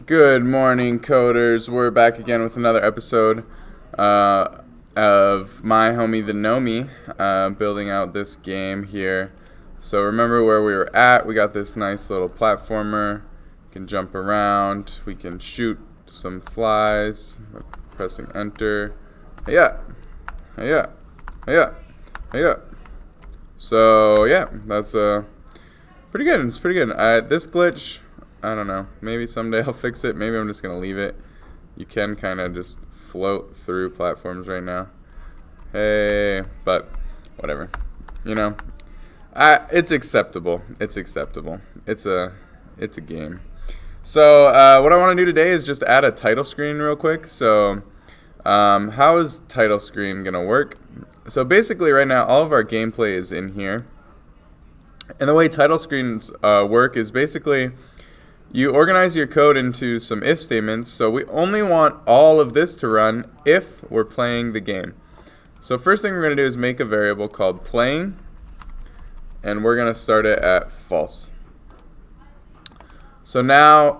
Good morning, coders. We're back again with another episode of my homie the gnomie, building out this game here. So remember where we were at. We got this nice little platformer. We can jump around. We can shoot some flies by pressing enter. Yeah, yeah, yeah, yeah. So yeah, that's pretty good. It's pretty good. This glitch, I don't know. Maybe someday I'll fix it. Maybe I'm just going to leave it. You can kind of just float through platforms right now. Hey, but whatever. You know, it's acceptable. It's acceptable. It's a game. So what I want to do today is just add a title screen real quick. So how is title screen going to work? So basically right now all of our gameplay is in here. And the way title screens work is basically you organize your code into some if statements. So we only want all of this to run if we're playing the game. So first thing we're going to do is make a variable called playing. And we're going to start it at false. So now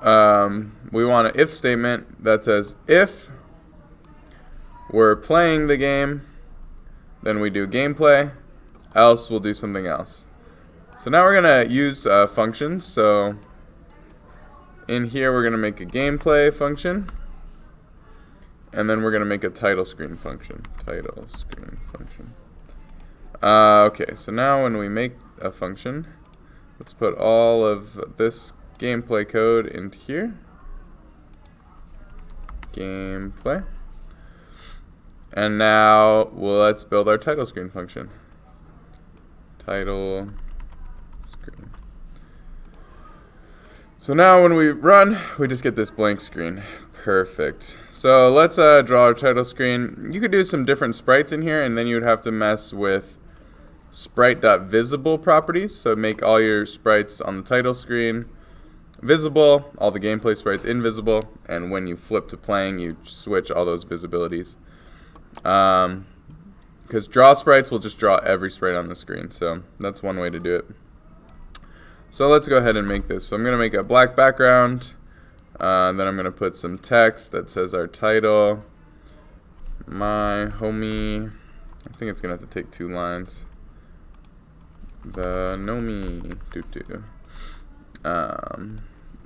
we want an if statement that says if we're playing the game, then we do gameplay, else we'll do something else. So now we're going to use functions. So in here we're going to make a gameplay function. And then we're going to make a title screen function. Title screen function. Okay, so now when we make a function, let's put all of this gameplay code into here. Gameplay. And now let's build our title screen function. Title screen. So now when we run, we just get this blank screen. Perfect. So let's draw our title screen. You could do some different sprites in here, and then you would have to mess with sprite.visible properties. So make all your sprites on the title screen visible, all the gameplay sprites invisible, and when you flip to playing, you switch all those visibilities. Because draw sprites will just draw every sprite on the screen. So that's one way to do it. So let's go ahead and make this. So I'm going to make a black background. Then I'm going to put some text that says our title. My homie. I think it's going to have to take 2 lines. The gnomie.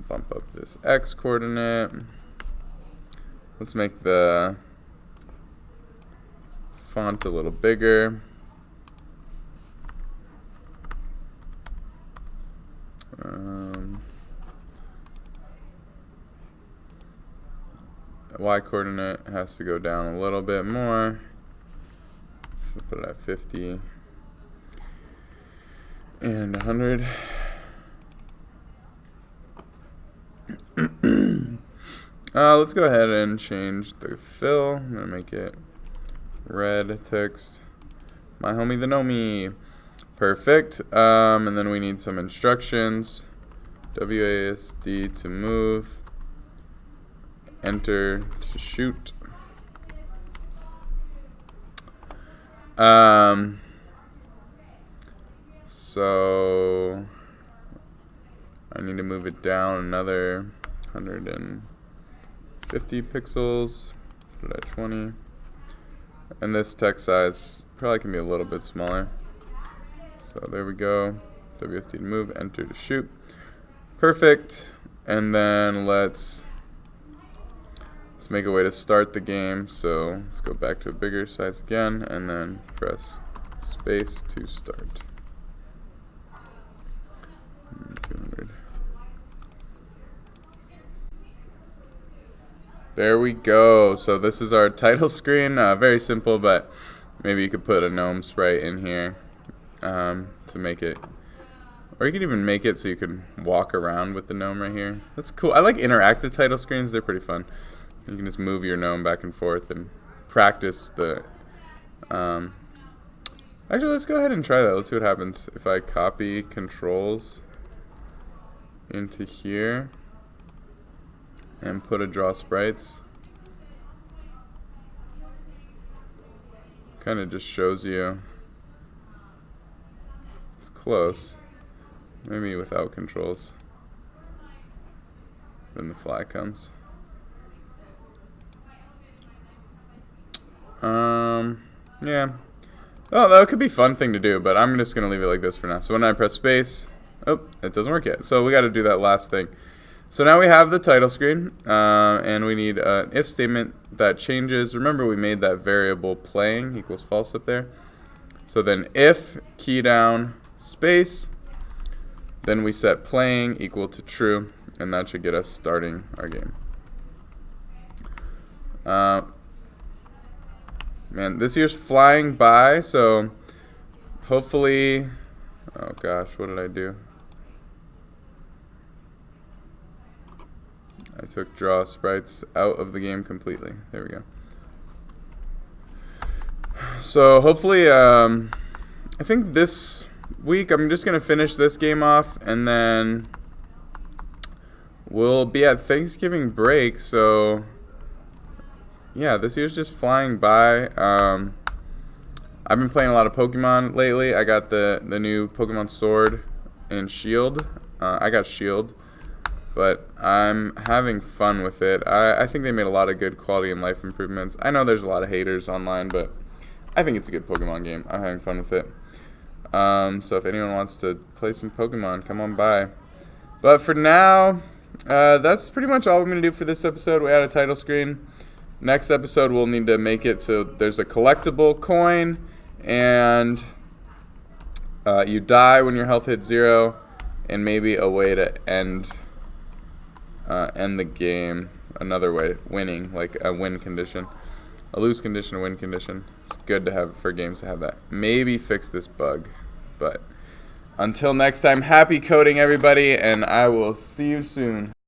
Bump up this x coordinate. Let's make the font a little bigger. Y coordinate has to go down a little bit more. So put it at 50 and 100. Let's go ahead and change the fill. I'm gonna make it red text. My homie the gnomie. Perfect. And then we need some instructions. WASD to move. Enter to shoot. So I need to move it down another 150 pixels. Put it at 20. And this text size probably can be a little bit smaller. So there we go. WSD to move, enter to shoot. Perfect. And then let's make a way to start the game. So let's go back to a bigger size again, and then press space to start. 200. There we go. So this is our title screen. Very simple, but maybe you could put a gnome sprite in here to make it. Or you could even make it so you can walk around with the gnome right here. That's cool. I like interactive title screens. They're pretty fun. You can just move your gnome back and forth and practice the... Actually, let's go ahead and try that. Let's see what happens if I copy controls into here and put a draw sprites. Kind of just shows you. It's close. Maybe without controls. when the fly comes. Yeah. Oh, that could be a fun thing to do, but I'm just going to leave it like this for now. So when I press space, oh, it doesn't work yet. So we got to do that last thing. So now we have the title screen, and we need an if statement that changes. Remember, we made that variable playing equals false up there. So then if key down space, then we set playing equal to true, and that should get us starting our game. Man, this year's flying by, so hopefully, oh gosh, what did I do? I took draw sprites out of the game completely. There we go. So hopefully, I think this week I'm just going to finish this game off, and then we'll be at Thanksgiving break, so yeah, this year's just flying by. I've been playing a lot of Pokemon lately. I got the new Pokemon Sword and Shield. I got Shield, but I'm having fun with it. I think they made a lot of good quality and life improvements. I know there's a lot of haters online, but I think it's a good Pokemon game. I'm having fun with it. So if anyone wants to play some Pokemon, come on by. But for now, that's pretty much all I'm going to do for this episode. We had a title screen. Next episode, we'll need to make it so there's a collectible coin, and you die when your health hits 0, and maybe a way to end the game another way, winning, like a win condition. A lose condition, a win condition. It's good to have for games to have that. Maybe fix this bug. But until next time, happy coding, everybody, and I will see you soon.